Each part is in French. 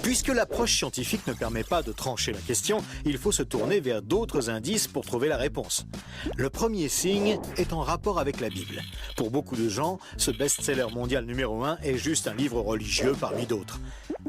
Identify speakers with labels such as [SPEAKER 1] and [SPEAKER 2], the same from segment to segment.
[SPEAKER 1] Puisque l'approche scientifique ne permet pas de trancher la question, il faut se tourner vers d'autres indices pour trouver la réponse. Le premier signe est en rapport avec la Bible. Pour beaucoup de gens, ce best-seller mondial numéro 1 est juste un livre religieux parmi d'autres.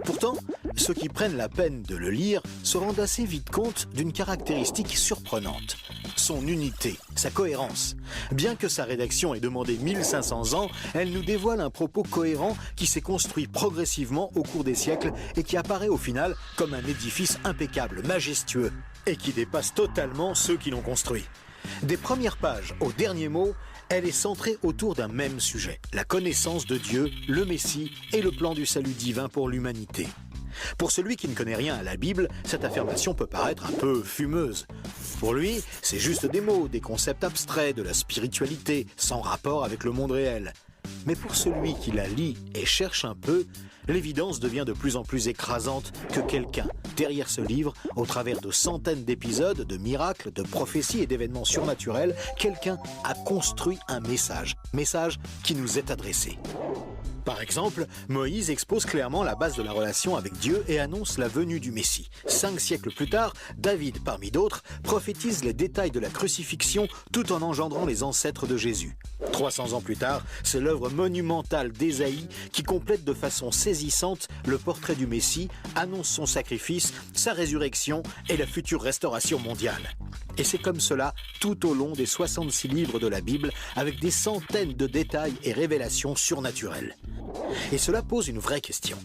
[SPEAKER 1] Pourtant, ceux qui prennent la peine de le lire se rendent assez vite compte d'une caractéristique surprenante. Son unité, sa cohérence. Bien que sa rédaction ait demandé 1500 ans, elle nous dévoile un propos cohérent qui s'est construit progressivement au cours des siècles et qui apparaît au final comme un édifice impeccable, majestueux, et qui dépasse totalement ceux qui l'ont construit. Des premières pages au dernier mot, elle est centrée autour d'un même sujet, la connaissance de Dieu, le Messie et le plan du salut divin pour l'humanité. Pour celui qui ne connaît rien à la Bible, cette affirmation peut paraître un peu fumeuse. Pour lui, c'est juste des mots, des concepts abstraits, de la spiritualité, sans rapport avec le monde réel. Mais pour celui qui la lit et cherche un peu, l'évidence devient de plus en plus écrasante que quelqu'un, derrière ce livre, au travers de centaines d'épisodes, de miracles, de prophéties et d'événements surnaturels, quelqu'un a construit un message qui nous est adressé. Par exemple, Moïse expose clairement la base de la relation avec Dieu et annonce la venue du Messie. 5 siècles plus tard, David, parmi d'autres, prophétise les détails de la crucifixion tout en engendrant les ancêtres de Jésus. 300 ans plus tard, c'est l'œuvre monumentale d'Ésaïe qui complète de façon saisissante le portrait du Messie, annonce son sacrifice, sa résurrection et la future restauration mondiale. Et c'est comme cela tout au long des 66 livres de la Bible, avec des centaines de détails et révélations surnaturelles. Et cela pose une vraie question.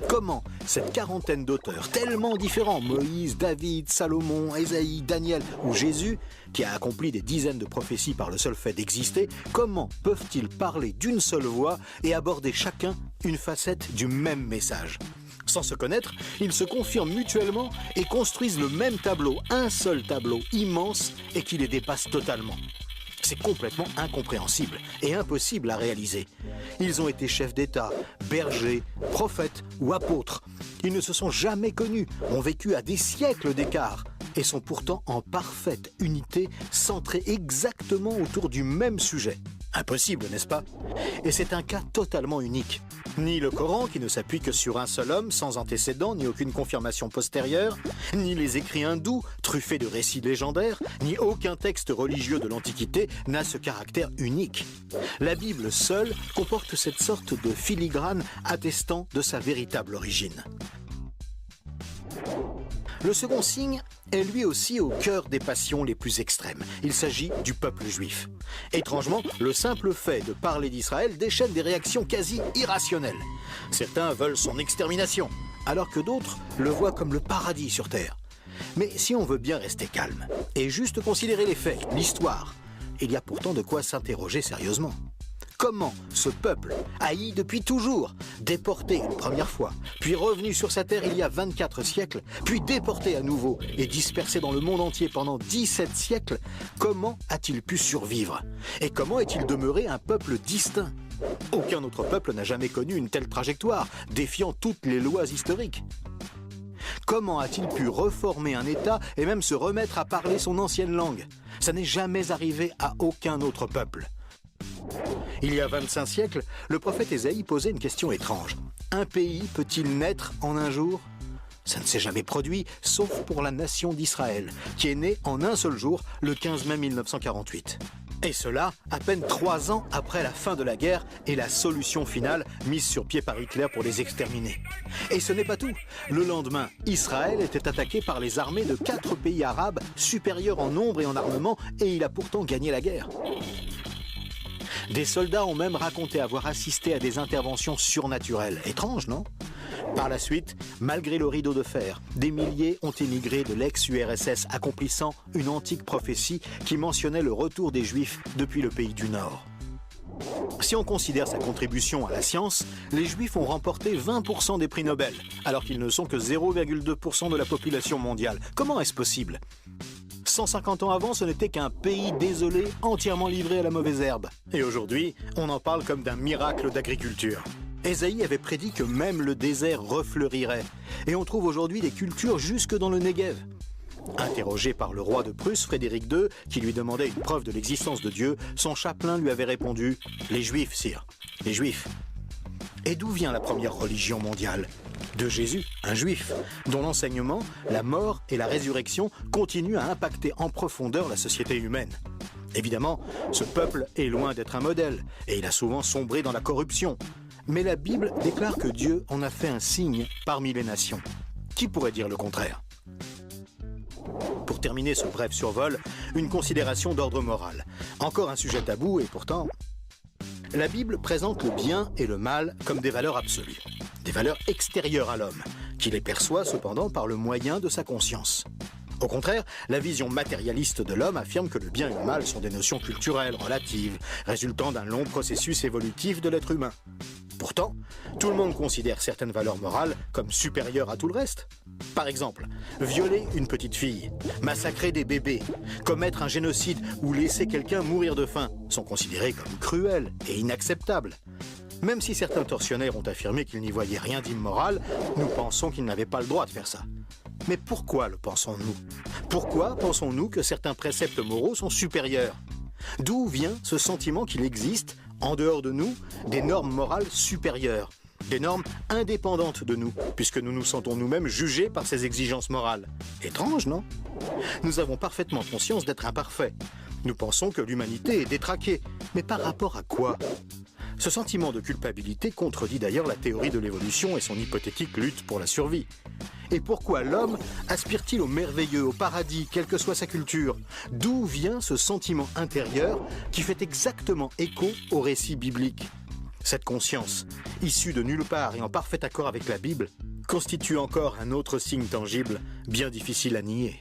[SPEAKER 1] Comment cette quarantaine d'auteurs tellement différents, Moïse, David, Salomon, Ésaïe, Daniel ou Jésus, qui a accompli des dizaines de prophéties par le seul fait d'exister, comment peuvent-ils parler d'une seule voix et aborder chacun une facette du même message ? Sans se connaître, ils se confirment mutuellement et construisent le même tableau, un seul tableau immense et qui les dépasse totalement. C'est complètement incompréhensible et impossible à réaliser. Ils ont été chefs d'État, bergers, prophètes ou apôtres. Ils ne se sont jamais connus, ont vécu à des siècles d'écart et sont pourtant en parfaite unité, centrés exactement autour du même sujet. Impossible, n'est-ce pas? Et c'est un cas totalement unique. Ni le Coran, qui ne s'appuie que sur un seul homme, sans antécédent, ni aucune confirmation postérieure, ni les écrits hindous, truffés de récits légendaires, ni aucun texte religieux de l'Antiquité n'a ce caractère unique. La Bible seule comporte cette sorte de filigrane attestant de sa véritable origine. Le second signe est lui aussi au cœur des passions les plus extrêmes. Il s'agit du peuple juif. Étrangement, le simple fait de parler d'Israël déchaîne des réactions quasi irrationnelles. Certains veulent son extermination, alors que d'autres le voient comme le paradis sur terre. Mais si on veut bien rester calme et juste considérer les faits, l'histoire, il y a pourtant de quoi s'interroger sérieusement. Comment ce peuple, haï depuis toujours, déporté une première fois, puis revenu sur sa terre il y a 24 siècles, puis déporté à nouveau et dispersé dans le monde entier pendant 17 siècles, comment a-t-il pu survivre? Et comment est-il demeuré un peuple distinct? Aucun autre peuple n'a jamais connu une telle trajectoire, défiant toutes les lois historiques. Comment a-t-il pu reformer un État et même se remettre à parler son ancienne langue? Ça n'est jamais arrivé à aucun autre peuple. Il y a 25 siècles, le prophète Ésaïe posait une question étrange. Un pays peut-il naître en un jour? Ça ne s'est jamais produit, sauf pour la nation d'Israël, qui est née en un seul jour, le 15 mai 1948. Et cela, à peine 3 ans après la fin de la guerre et la solution finale mise sur pied par Hitler pour les exterminer. Et ce n'est pas tout. Le lendemain, Israël était attaqué par les armées de 4 pays arabes supérieurs en nombre et en armement, et il a pourtant gagné la guerre. Des soldats ont même raconté avoir assisté à des interventions surnaturelles. Étrange, non? Par la suite, malgré le rideau de fer, des milliers ont émigré de l'ex-URSS, accomplissant une antique prophétie qui mentionnait le retour des Juifs depuis le pays du Nord. Si on considère sa contribution à la science, les Juifs ont remporté 20% des prix Nobel, alors qu'ils ne sont que 0,2% de la population mondiale. Comment est-ce possible? 150 ans avant, ce n'était qu'un pays désolé, entièrement livré à la mauvaise herbe. Et aujourd'hui, on en parle comme d'un miracle d'agriculture. Ésaïe avait prédit que même le désert refleurirait. Et on trouve aujourd'hui des cultures jusque dans le Negev. Interrogé par le roi de Prusse, Frédéric II, qui lui demandait une preuve de l'existence de Dieu, son chapelain lui avait répondu « Les Juifs, sire, les Juifs ». Et d'où vient la première religion mondiale? De Jésus, un Juif, dont l'enseignement, la mort et la résurrection continuent à impacter en profondeur la société humaine. Évidemment, ce peuple est loin d'être un modèle, et il a souvent sombré dans la corruption. Mais la Bible déclare que Dieu en a fait un signe parmi les nations. Qui pourrait dire le contraire? Pour terminer ce bref survol, une considération d'ordre moral. Encore un sujet tabou et pourtant... La Bible présente le bien et le mal comme des valeurs absolues, des valeurs extérieures à l'homme, qui les perçoit cependant par le moyen de sa conscience. Au contraire, la vision matérialiste de l'homme affirme que le bien et le mal sont des notions culturelles, relatives, résultant d'un long processus évolutif de l'être humain. Pourtant, tout le monde considère certaines valeurs morales comme supérieures à tout le reste. Par exemple, violer une petite fille, massacrer des bébés, commettre un génocide ou laisser quelqu'un mourir de faim sont considérés comme cruels et inacceptables. Même si certains tortionnaires ont affirmé qu'ils n'y voyaient rien d'immoral, nous pensons qu'ils n'avaient pas le droit de faire ça. Mais pourquoi le pensons-nous? Pourquoi pensons-nous que certains préceptes moraux sont supérieurs? D'où vient ce sentiment qu'il existe, en dehors de nous, des normes morales supérieures, des normes indépendantes de nous, puisque nous nous sentons nous-mêmes jugés par ces exigences morales? Étrange, non? Nous avons parfaitement conscience d'être imparfaits. Nous pensons que l'humanité est détraquée, mais par rapport à quoi? Ce sentiment de culpabilité contredit d'ailleurs la théorie de l'évolution et son hypothétique lutte pour la survie. Et pourquoi l'homme aspire-t-il au merveilleux, au paradis, quelle que soit sa culture? D'où vient ce sentiment intérieur qui fait exactement écho au récit biblique? Cette conscience, issue de nulle part et en parfait accord avec la Bible, constitue encore un autre signe tangible, bien difficile à nier.